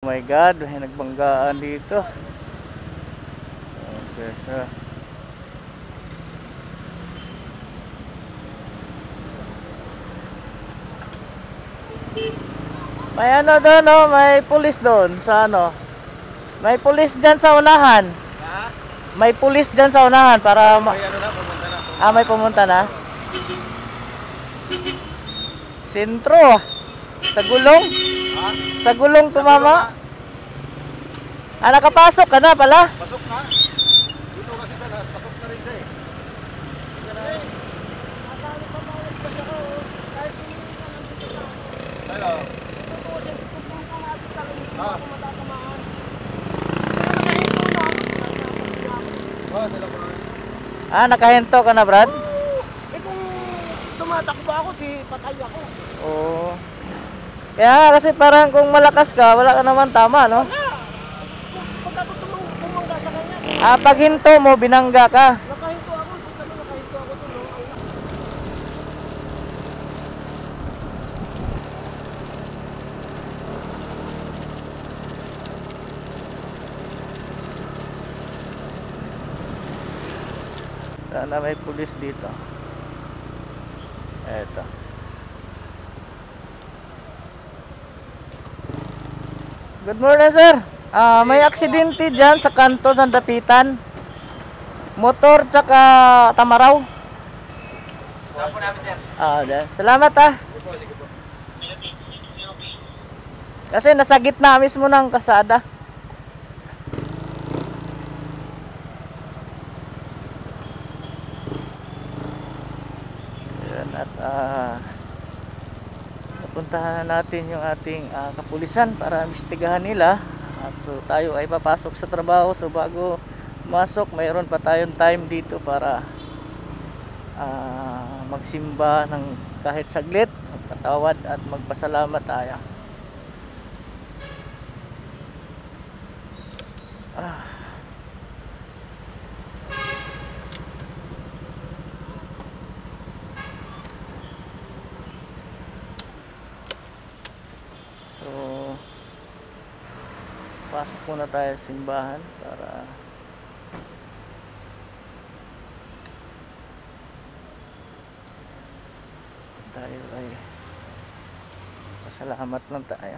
my God, may nagbanggaan dito. Okay, so. May ano doon, no? May pulis doon sa ano. May pulis dyan sa unahan. Ha? May pulis dyan sa unahan para May ano na, pumunta na. may pumunta na. Sentro. Sa gulong. Ha? Sa gulong tumama. Sa Nakapasok ka na pala. pasok na. Dito kasi sa lahat, pasok na rin siya eh. Hindi na. Nakakali pa bawat pa siya ko. Kahit hindi ka nandito na. Hello. Ito kasi kung pangapit ka rin, hindi ako matatamaan. Kaya nakahinto na ako. Sila pa. Nakahinto ka na, Brad? Kung tumatakbo ako, di patay ako. Oo. Kaya nga, kasi parang kung malakas ka, wala ka naman tama, no? Pagkatapos bumangga sa kanya. Pag hinto mo, binangga ka. Nakahinto ako, nakahinto ako doon. Sana may pulis dito. Eto. Good morning, sir. May aksidente dyan sa kanto ng Dapitan. Motor tsaka Tamaraw. Saan po namin yan? Dyan. Salamat, Sige po. Kasi nasa gitna mismo ng kasada. Ayan, at napuntahan natin yung ating kapulisan para imbestigahan nila. At so tayo ay papasok sa trabaho. So bago masok, mayroon pa tayong time dito para magsimba ng kahit saglit, magpatawad at magpasalamat tayo. So pasok muna tayo sa simbahan para tayo ay pasalamat lang tayo.